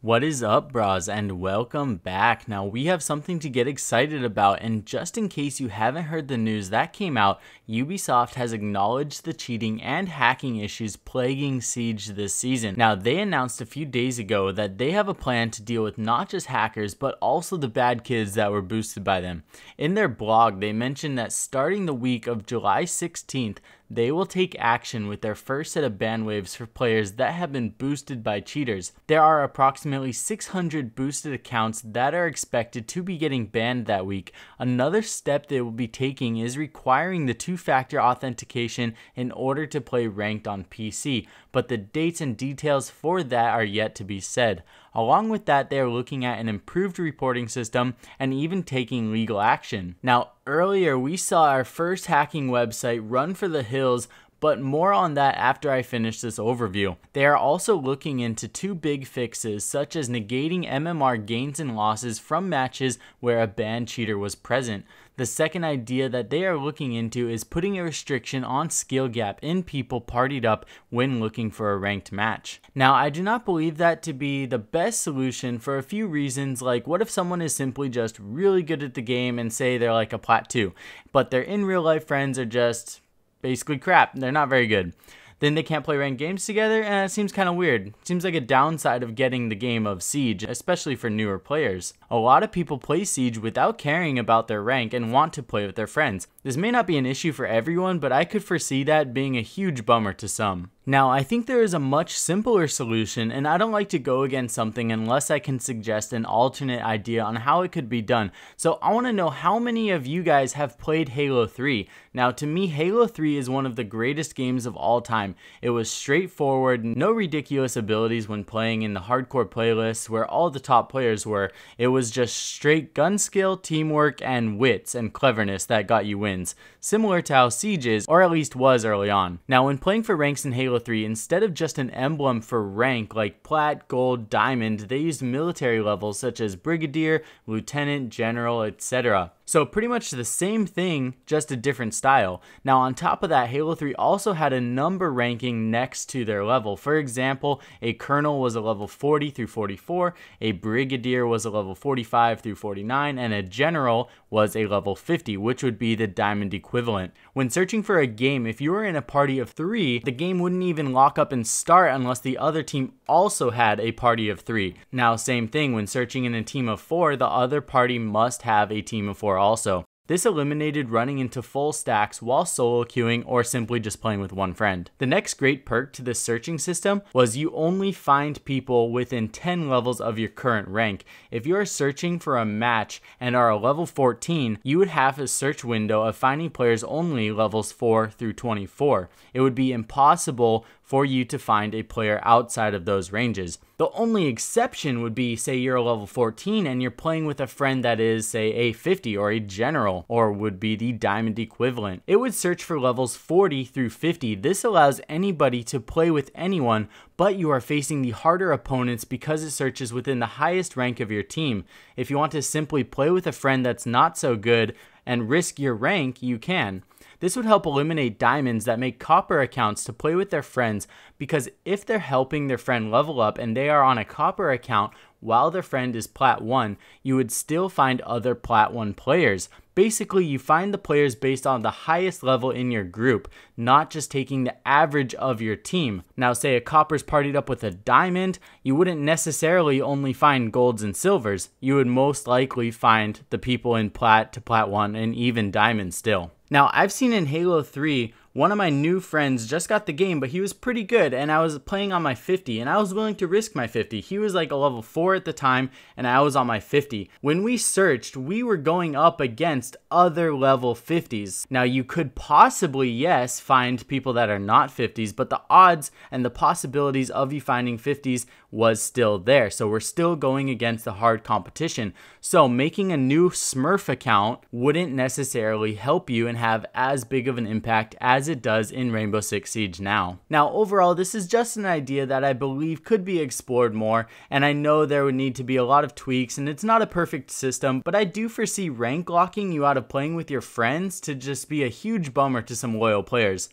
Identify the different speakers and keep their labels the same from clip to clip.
Speaker 1: What is up, bras, and welcome back. Now, we have something to get excited about, and just in case you haven't heard the news that came out, Ubisoft has acknowledged the cheating and hacking issues plaguing Siege this season. Now, they announced a few days ago that they have a plan to deal with not just hackers, but also the bad kids that were boosted by them. In their blog, they mentioned that starting the week of July 16th, they will take action with their first set of ban waves for players that have been boosted by cheaters. There are approximately 600 boosted accounts that are expected to be getting banned that week. Another step they will be taking is requiring the two-factor authentication in order to play ranked on PC, but the dates and details for that are yet to be said. Along with that, they are looking at an improved reporting system and even taking legal action. Now, earlier we saw our first hacking website run for the hills, but more on that after I finish this overview. They are also looking into two big fixes, such as negating MMR gains and losses from matches where a banned cheater was present. The second idea that they are looking into is putting a restriction on skill gap in people partied up when looking for a ranked match. Now, I do not believe that to be the best solution for a few reasons, like what if someone is simply just really good at the game and say they're like a Plat 2, but their in real life friends are just basically crap, they're not very good. Then they can't play ranked games together, and it seems kind of weird. Seems like a downside of getting the game of Siege, especially for newer players. A lot of people play Siege without caring about their rank and want to play with their friends. This may not be an issue for everyone, but I could foresee that being a huge bummer to some. Now, I think there is a much simpler solution, and I don't like to go against something unless I can suggest an alternate idea on how it could be done. So I want to know how many of you guys have played Halo 3. Now, to me, Halo 3 is one of the greatest games of all time. It was straightforward, no ridiculous abilities when playing in the hardcore playlists where all the top players were. It was just straight gun skill, teamwork, and wits and cleverness that got you wins. Similar to how Siege is, or at least was early on. Now, when playing for ranks in Halo 3, instead of just an emblem for rank like Plat, Gold, Diamond, they used military levels such as Brigadier, Lieutenant, General, etc. So pretty much the same thing, just a different style. Now on top of that, Halo 3 also had a number ranking next to their level. For example, a Colonel was a level 40 through 44, a Brigadier was a level 45 through 49, and a General was a level 50, which would be the Diamond equivalent. When searching for a game, if you were in a party of 3, the game wouldn't even lock up and start unless the other team also had a party of 3. Now same thing, when searching in a team of 4, the other party must have a team of 4 also. This eliminated running into full stacks while solo queuing or simply just playing with one friend. The next great perk to this searching system was you only find people within 10 levels of your current rank. If you are searching for a match and are a level 14, you would have a search window of finding players only levels 4 through 24. It would be impossible for you to find a player outside of those ranges. The only exception would be, say you're a level 14 and you're playing with a friend that is, say, a 50 or a General, or would be the Diamond equivalent. It would search for levels 40 through 50. This allows anybody to play with anyone, but you are facing the harder opponents because it searches within the highest rank of your team. If you want to simply play with a friend that's not so good and risk your rank, you can. This would help eliminate diamonds that make copper accounts to play with their friends, because if they're helping their friend level up and they are on a copper account while their friend is Plat 1, you would still find other Plat 1 players. Basically, you find the players based on the highest level in your group, not just taking the average of your team. Now, say a copper's partied up with a diamond, you wouldn't necessarily only find golds and silvers. You would most likely find the people in Plat to Plat 1 and even diamond still. Now, I've seen in Halo 3, one of my new friends just got the game, but he was pretty good, and I was playing on my 50, and I was willing to risk my 50. He was like a level 4 at the time, and I was on my 50. When we searched, we were going up against other level 50s. Now, you could possibly, yes, find people that are not 50s, but the odds and the possibilities of you finding 50s was still there, so we're still going against the hard competition. So making a new Smurf account wouldn't necessarily help you and have as big of an impact as it does in Rainbow Six Siege now. Now, overall, this is just an idea that I believe could be explored more, and I know there would need to be a lot of tweaks, and it's not a perfect system, but I do foresee rank locking you out of playing with your friends to just be a huge bummer to some loyal players.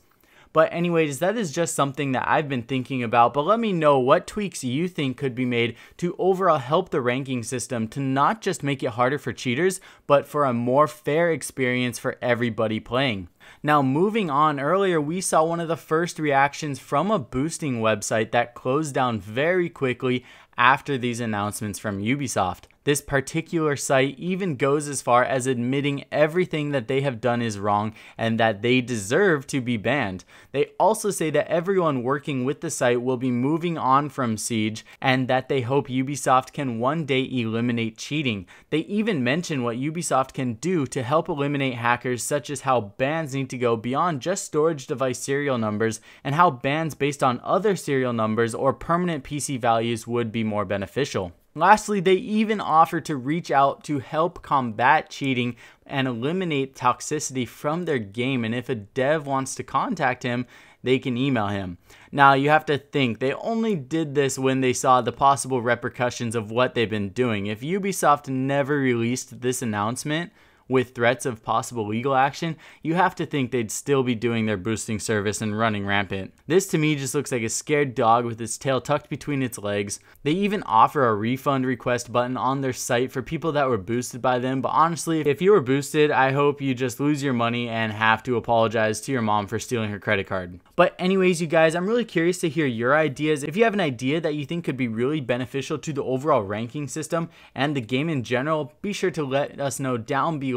Speaker 1: But anyways, that is just something that I've been thinking about, but let me know what tweaks you think could be made to overall help the ranking system to not just make it harder for cheaters, but for a more fair experience for everybody playing. Now moving on, earlier we saw one of the first reactions from a boosting website that closed down very quickly after these announcements from Ubisoft. This particular site even goes as far as admitting everything that they have done is wrong and that they deserve to be banned. They also say that everyone working with the site will be moving on from Siege and that they hope Ubisoft can one day eliminate cheating. They even mention what Ubisoft can do to help eliminate hackers, such as how bans need to go beyond just storage device serial numbers and how bans based on other serial numbers or permanent PC values would be more beneficial. Lastly, they even offer to reach out to help combat cheating and eliminate toxicity from their game, and if a dev wants to contact him, they can email him. Now you have to think, they only did this when they saw the possible repercussions of what they've been doing. If Ubisoft never released this announcement with threats of possible legal action, you have to think they'd still be doing their boosting service and running rampant. This to me just looks like a scared dog with its tail tucked between its legs. They even offer a refund request button on their site for people that were boosted by them, but honestly, if you were boosted, I hope you just lose your money and have to apologize to your mom for stealing her credit card. But anyways, you guys, I'm really curious to hear your ideas. If you have an idea that you think could be really beneficial to the overall ranking system and the game in general, be sure to let us know down below.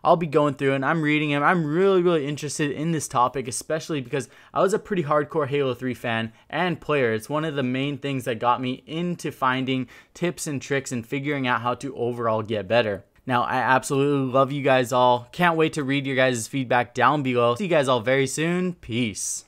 Speaker 1: I'll be going through and I'm reading them. I'm really interested in this topic, especially because I was a pretty hardcore Halo 3 fan and player. It's one of the main things that got me into finding tips and tricks and figuring out how to overall get better. Now, I absolutely love you guys all. Can't wait to read your guys' feedback down below. See you guys all very soon. Peace.